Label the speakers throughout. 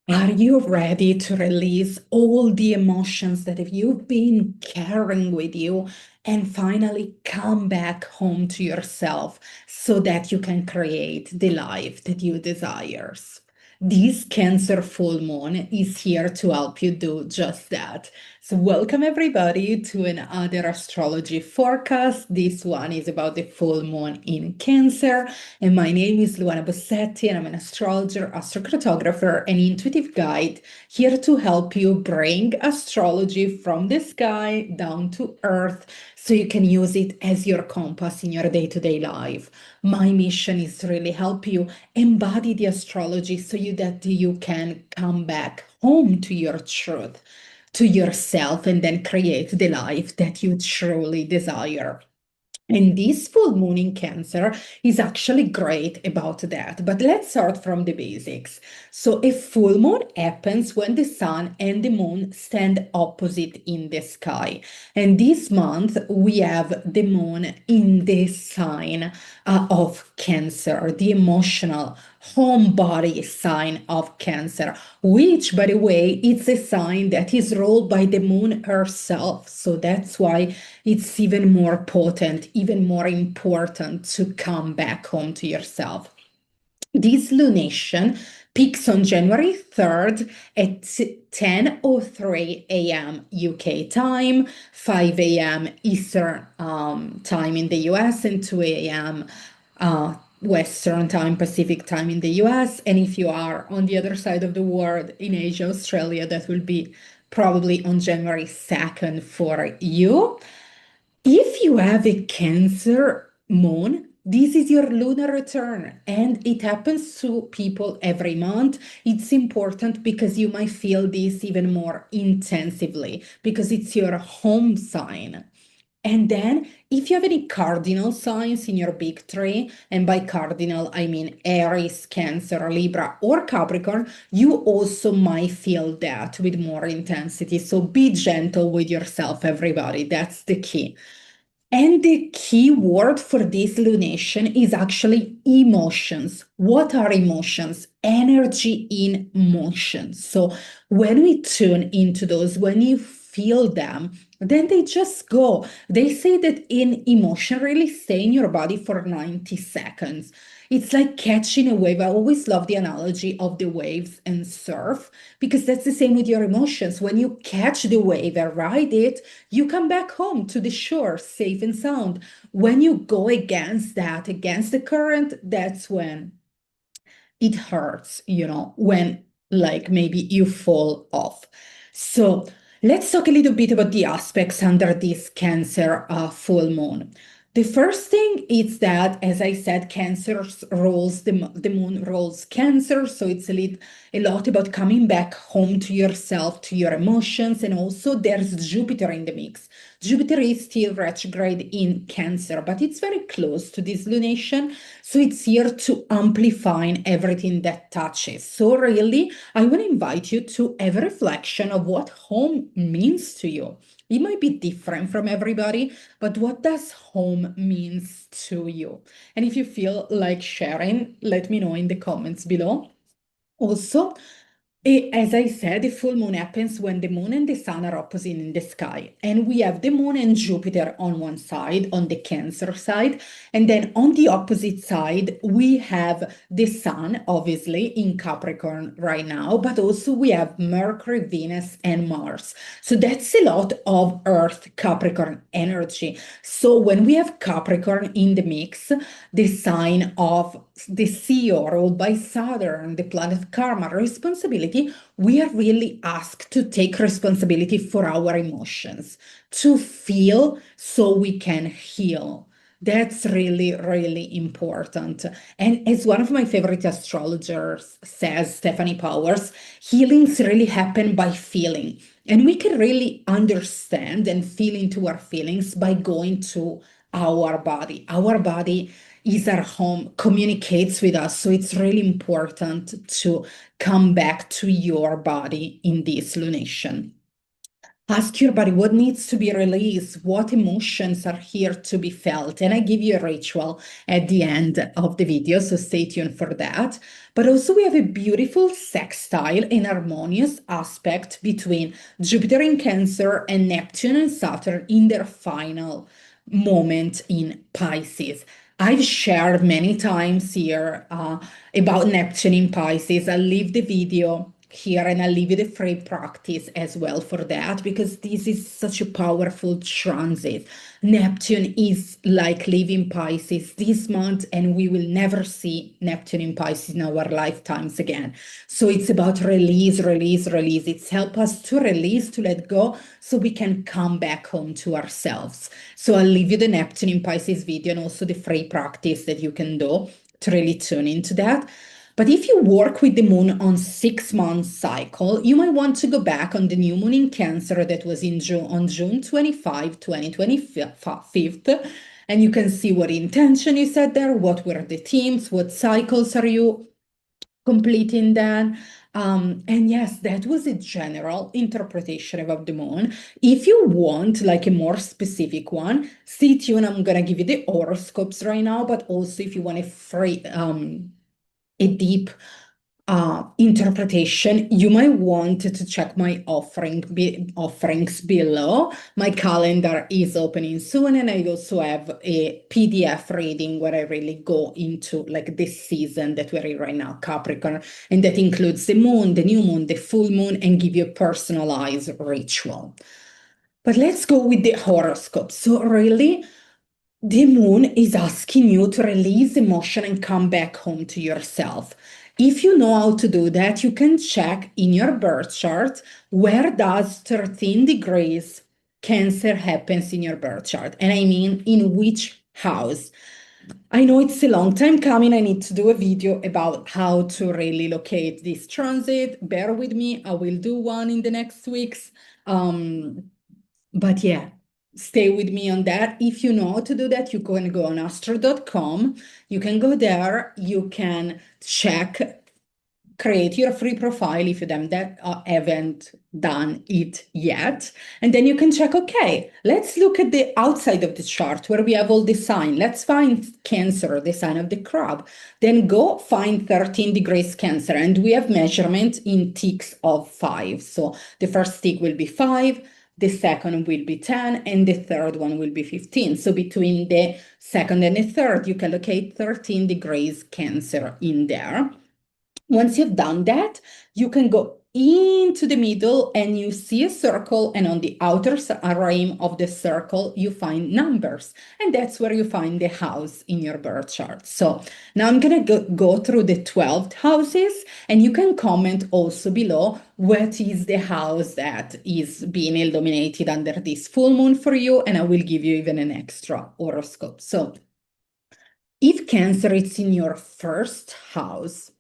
Speaker 1: Are you ready to release all the emotions that you've been carrying with you and finally come back home to yourself so that you can create the life that you desire? This Cancer full moon is here to help you do just that. So, welcome everybody to another astrology forecast. This one is about the full moon in Cancer. And my name is Luana Bossetti, and I'm an astrologer, astrocartographer, and intuitive guide here to help you bring astrology from the sky down to earth so you can use it as your compass in your day-to-day life. My mission is to really help you embody the astrology so that you can come back home to your truth, to yourself, and then create the life that you truly desire. And this full moon in Cancer is actually great about that. But let's start from the basics. So, a full moon happens when the sun and the moon stand opposite in the sky. And this month, we have the moon in the sign of Cancer, the emotional home body sign of Cancer, which, by the way, it's a sign that is ruled by the moon herself. So that's why it's even more potent, even more important to come back home to yourself. This lunation peaks on January 3rd at 10:03 a.m. UK time, 5 a.m. Eastern time in the US, and 2 a.m. Western time, Pacific time in the US. And if you are on the other side of the world in Asia, Australia, that will be probably on January 2nd for you. If you have a Cancer moon, this is your lunar return, and it happens to people every month. It's important because you might feel this even more intensively because it's your home sign. And then, if you have any cardinal signs in your big three, and by cardinal, I mean Aries, Cancer, Libra, or Capricorn, you also might feel that with more intensity. So be gentle with yourself, everybody. That's the key. And the key word for this lunation is actually emotions. What are emotions? Energy in motion. So when we tune into those, when you feel them, then they just go. They say that in emotion really stay in your body for 90 seconds. It's like catching a wave. I always love the analogy of the waves and surf because that's the same with your emotions. When you catch the wave and ride it, you come back home to the shore safe and sound. When you go against that, against the current, that's when it hurts, when like maybe you fall off. So let's talk a little bit about the aspects under this Cancer full moon. The first thing is that, as I said, Cancer rolls, the moon rolls Cancer. So it's a lot about coming back home to yourself, to your emotions. And also there's Jupiter in the mix. Jupiter is still retrograde in Cancer, but it's very close to this lunation. So it's here to amplify everything that touches. So really, I want to invite you to have a reflection of what home means to you. It might be different from everybody, but what does home means to you? And if you feel like sharing, let me know in the comments below. Also, as I said, the full moon happens when the moon and the sun are opposite in the sky. And we have the moon and Jupiter on one side, on the Cancer side. And then on the opposite side, we have the sun, obviously, in Capricorn right now, but also we have Mercury, Venus, and Mars. So that's a lot of Earth Capricorn energy. So when we have Capricorn in the mix, the sign of the CEO ruled by Saturn, the planet of karma, responsibility, we are really asked to take responsibility for our emotions, to feel so we can heal. That's really, really important. And as one of my favorite astrologers says, Stephanie Powers, healings really happen by feeling. And we can really understand and feel into our feelings by going to our body. Our body is our home, communicates with us. So it's really important to come back to your body in this lunation. Ask your body what needs to be released, what emotions are here to be felt. And I give you a ritual at the end of the video, so stay tuned for that. But also, we have a beautiful sextile and harmonious aspect between Jupiter in Cancer and Neptune and Saturn in their final moment in Pisces. I've shared many times here about Neptune in Pisces. I'll leave the video here and I'll leave you the free practice as well for that, because this is such a powerful transit. Neptune is like leaving Pisces this month, and we will never see Neptune in Pisces in our lifetimes again. So it's about release, release, release. It's help us to release, to let go, so we can come back home to ourselves. So I'll leave you the Neptune in Pisces video and also the free practice that you can do to really tune into that. But if you work with the moon on 6 month cycle, you might want to go back on the new moon in Cancer that was in June, on June 25, 2025, and you can see what intention you set there, what were the themes, what cycles are you completing then. And yes, that was a general interpretation about the moon. If you want like a more specific one, stay tuned. I'm gonna give you the horoscopes right now, but also if you want a free a deep interpretation, you might want to check my offerings below. My calendar is opening soon, and I also have a PDF reading where I really go into like this season that we're in right now, Capricorn, and that includes the moon, the new moon, the full moon, and give you a personalized ritual. But let's go with the horoscope. So really, the moon is asking you to release emotion and come back home to yourself. If you know how to do that, you can check in your birth chart where does 13 degrees Cancer happens in your birth chart. And I mean, in which house. I know it's a long time coming. I need to do a video about how to really locate this transit. Bear with me. I will do one in the next weeks. But yeah, stay with me on that. If you know how to do that, you can go on astro.com. You can go there. You can check, create your free profile if you haven't done it yet. And then you can check, okay, let's look at the outside of the chart where we have all the sign. Let's find Cancer, the sign of the crab. Then go find 13 degrees Cancer. And we have measurement in ticks of 5. So the first tick will be 5. The second will be 10, and the third one will be 15. So between the second and the third, you can locate 13 degrees Cancer in there. Once you've done that, you can go into the middle and you see a circle, and on the outer rim of the circle, you find numbers. And that's where you find the house in your birth chart. So now I'm going to go through the 12 houses, and you can comment also below what is the house that is being illuminated under this full moon for you. And I will give you even an extra horoscope. So if Cancer is in your first house,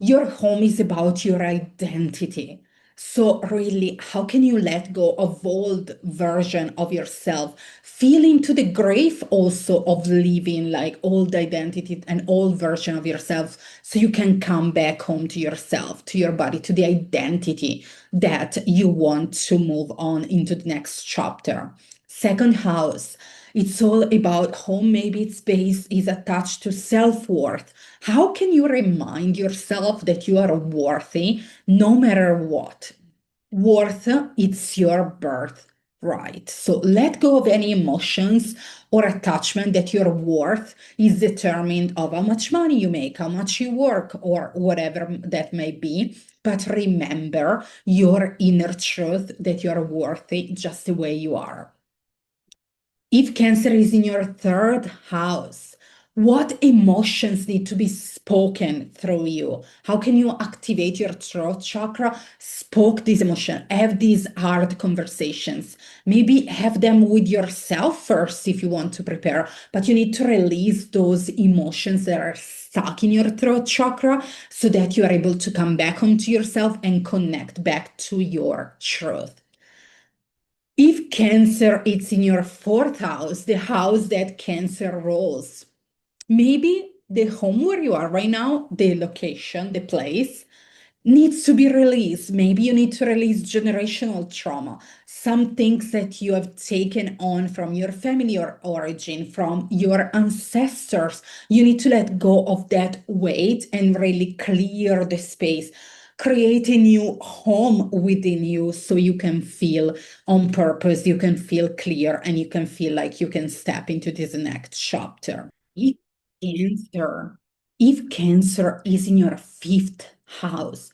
Speaker 1: your home is about your identity. So really, how can you let go of old version of yourself? Feel into the grave also of living like old identity and old version of yourself, so you can come back home to yourself, to your body, to the identity that you want to move on into the next chapter. Second house, it's all about home. Maybe its base is attached to self-worth. How can you remind yourself that you are worthy no matter what? Worth, it's your birthright. So let go of any emotions or attachment that your worth is determined of how much money you make, how much you work, or whatever that may be. But remember your inner truth that you're worthy just the way you are. If Cancer is in your third house, what emotions need to be spoken through you? How can you activate your throat chakra? Spoke this emotion, have these hard conversations. Maybe have them with yourself first if you want to prepare, but you need to release those emotions that are stuck in your throat chakra so that you are able to come back home to yourself and connect back to your truth. If Cancer is in your fourth house, the house that Cancer rules, maybe the home where you are right now, the location, the place, needs to be released. Maybe you need to release generational trauma, some things that you have taken on from your family or origin, from your ancestors. You need to let go of that weight and really clear the space. Create a new home within you so you can feel on purpose, you can feel clear, and you can feel like you can step into this next chapter. If Cancer, if Cancer is in your fifth house,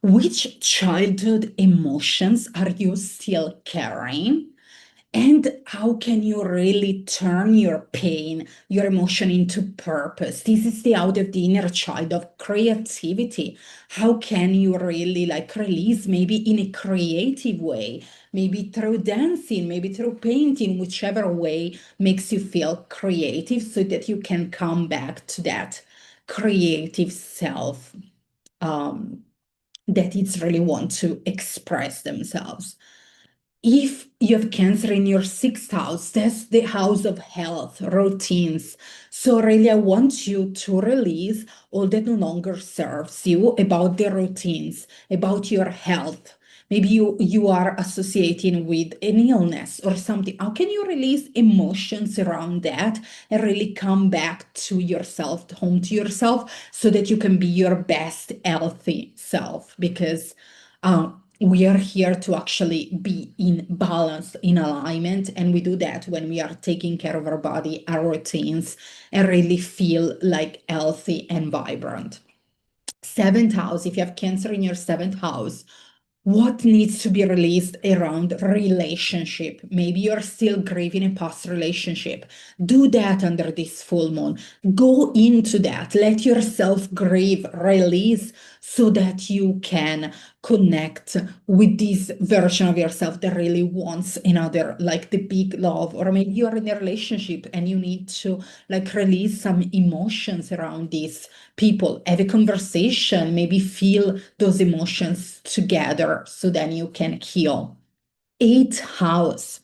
Speaker 1: which childhood emotions are you still carrying? And how can you really turn your pain, your emotion into purpose? This is the out of the inner child of creativity. How can you really like release maybe in a creative way, maybe through dancing, maybe through painting, whichever way makes you feel creative so that you can come back to that creative self um, that it's really want to express themselves. If you have Cancer in your sixth house, that's the house of health, routines. So, really, I want you to release all that no longer serves you about the routines, about your health. Maybe you are associating with an illness or something. How can you release emotions around that and really come back to yourself, home to yourself, so that you can be your best healthy self? Because we are here to actually be in balance, in alignment, and we do that when we are taking care of our body, our routines, and really feel like healthy and vibrant. Seventh house, if you have Cancer in your seventh house, what needs to be released around relationship? Maybe you're still grieving a past relationship. Do that under this full moon. Go into that. Let yourself grieve, release so that you can connect with this version of yourself that really wants another, like the big love. Or maybe you're in a relationship and you need to like release some emotions around this people, have a conversation, maybe feel those emotions together so then you can heal. Eighth house.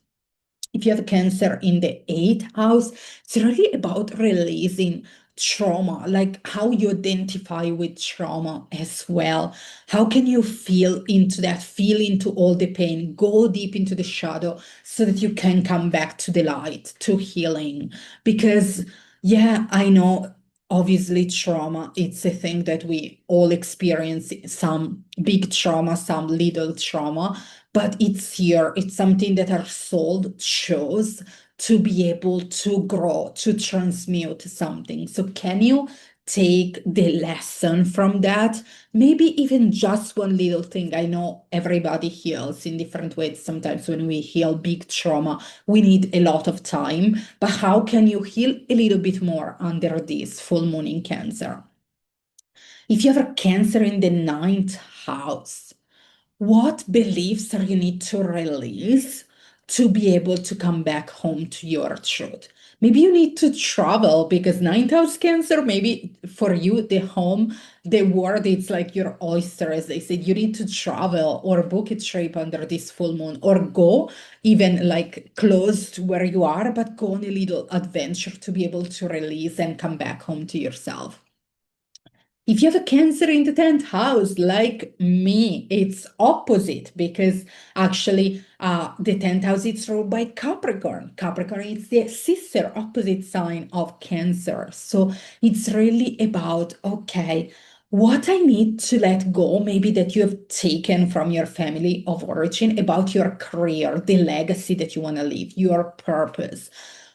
Speaker 1: If you have Cancer in the eighth house, it's really about releasing trauma, like how you identify with trauma as well. How can you feel into that, feel into all the pain, go deep into the shadow so that you can come back to the light, to healing? Because, yeah, I know. Obviously, trauma, it's a thing that we all experience, some big trauma, some little trauma, but it's here. It's something that our soul chose to be able to grow, to transmute something. So, can you take the lesson from that? Maybe even just one little thing. I know everybody heals in different ways. Sometimes when we heal big trauma, we need a lot of time. But how can you heal a little bit more under this full moon in Cancer? If you have a Cancer in the ninth house, what beliefs are you need to release to be able to come back home to your truth? Maybe you need to travel because ninth house Cancer, maybe for you, the home, the world, it's like your oyster, as they said. You need to travel or book a trip under this full moon or go even like close to where you are, but go on a little adventure to be able to release and come back home to yourself. If you have a Cancer in the 10th house, like me, it's opposite because actually the 10th house is ruled by Capricorn. Capricorn is the sister opposite sign of Cancer. So it's really about, okay, what I need to let go, maybe that you have taken from your family of origin about your career, the legacy that you want to leave, your purpose.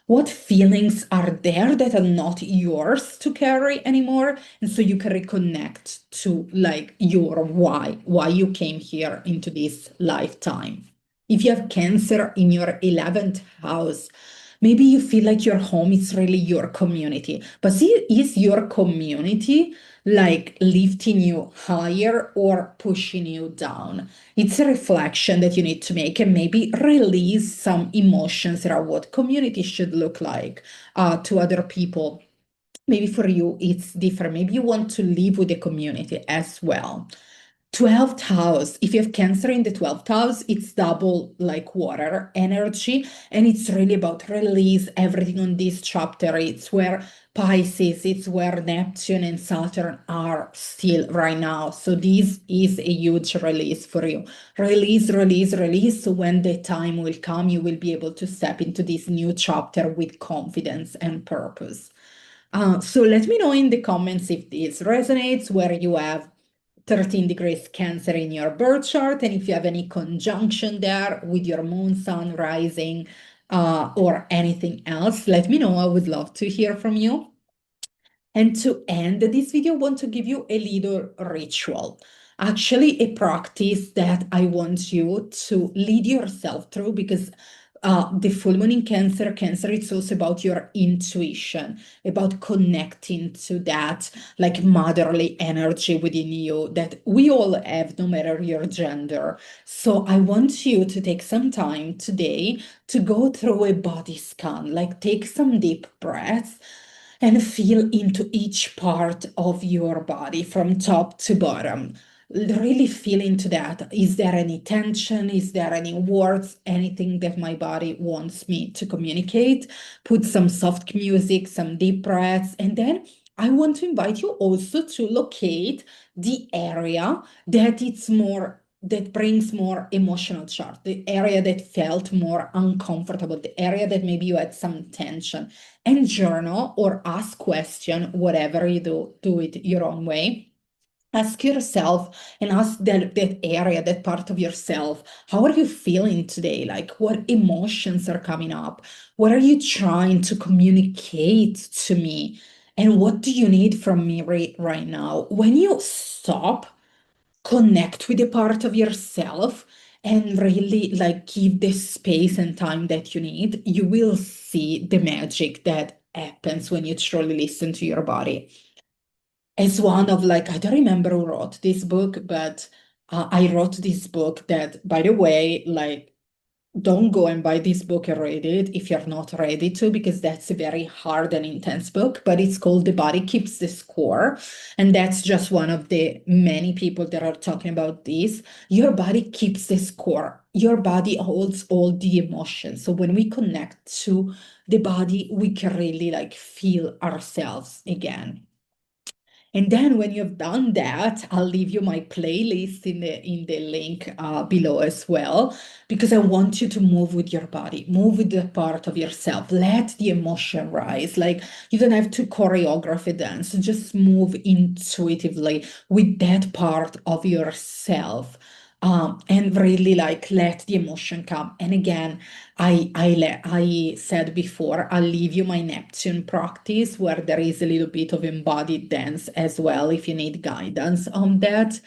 Speaker 1: What feelings are there that are not yours to carry anymore? And so you can reconnect to like your why you came here into this lifetime. If you have Cancer in your 11th house, maybe you feel like your home is really your community. But see, is your community like lifting you higher or pushing you down? It's a reflection that you need to make and maybe release some emotions around what community should look like to other people. Maybe for you, it's different. Maybe you want to live with the community as well. 12th house, if you have Cancer in the 12th house, it's double like water energy. And it's really about release everything on this chapter. It's where Pisces, it's where Neptune and Saturn are still right now. So this is a huge release for you. Release, release, release. So when the time will come, you will be able to step into this new chapter with confidence and purpose. So let me know in the comments if this resonates, where you have 13 degrees Cancer in your birth chart, and if you have any conjunction there with your moon, sun, rising, or anything else, let me know. I would love to hear from you. And to end this video, I want to give you a little ritual, actually a practice that I want you to lead yourself through, because the full moon in Cancer, it's also about your intuition, about connecting to that like motherly energy within you that we all have, no matter your gender. So I want you to take some time today to go through a body scan, like take some deep breaths and feel into each part of your body from top to bottom. Really feel into that. Is there any tension? Is there any words? Anything that my body wants me to communicate? Put some soft music, some deep breaths, and then I want to invite you also to locate the area that it's more that brings more emotional chart, the area that felt more uncomfortable, the area that maybe you had some tension, and journal or ask question, whatever you do it your own way. Ask yourself and ask that area, that part of yourself, how are you feeling today? Like, what emotions are coming up? What are you trying to communicate to me? And what do you need from me right now? When you stop, connect with a part of yourself and really like give the space and time that you need, you will see the magic that happens when you truly listen to your body. As one of like, I don't remember who wrote this book, but I wrote this book that, by the way, like, don't go and buy this book and read it if you're not ready to, because that's a very hard and intense book. But it's called The Body Keeps the Score. And that's just one of the many people that are talking about this. Your body keeps the score. Your body holds all the emotions. So when we connect to the body, we can really like feel ourselves again. And then when you've done that, I'll leave you my playlist in the link below as well, because I want you to move with your body, move with the part of yourself. Let the emotion rise. Like you don't have to choreograph a dance, just move intuitively with that part of yourself. And really like let the emotion come. And again, I said before, I'll leave you my Neptune practice where there is a little bit of embodied dance as well if you need guidance on that.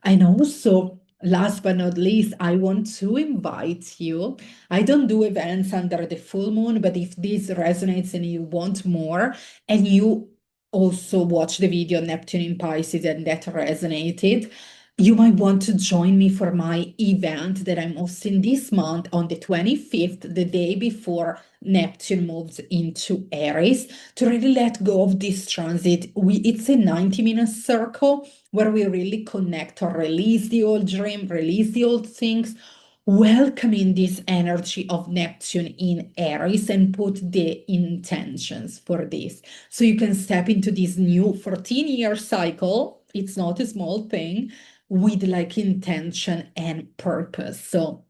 Speaker 1: And also, last but not least, I want to invite you. I don't do events under the full moon, but if this resonates and you want more, and you also watch the video Neptune in Pisces and that resonated, you might want to join me for my event that I'm hosting this month on the 25th, the day before Neptune moves into Aries, to really let go of this transit. It's a 90-minute circle where we really connect or release the old dream, release the old things, welcoming this energy of Neptune in Aries and put the intentions for this. So you can step into this new 14-year cycle. It's not a small thing, with like intention and purpose. So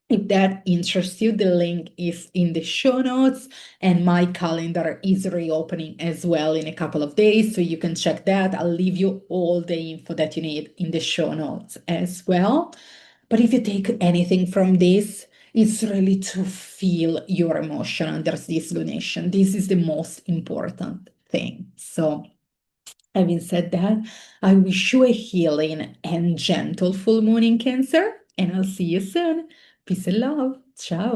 Speaker 1: if that interests you, the link is in the show notes, and my calendar is reopening as well in a couple of days, so you can check that. I'll leave you all the info that you need in the show notes as well. But if you take anything from this, it's really to feel your emotion under this lunation. This is the most important thing. So having said that, I wish you a healing and gentle full moon in Cancer, and I'll see you soon. Peace and love. Ciao.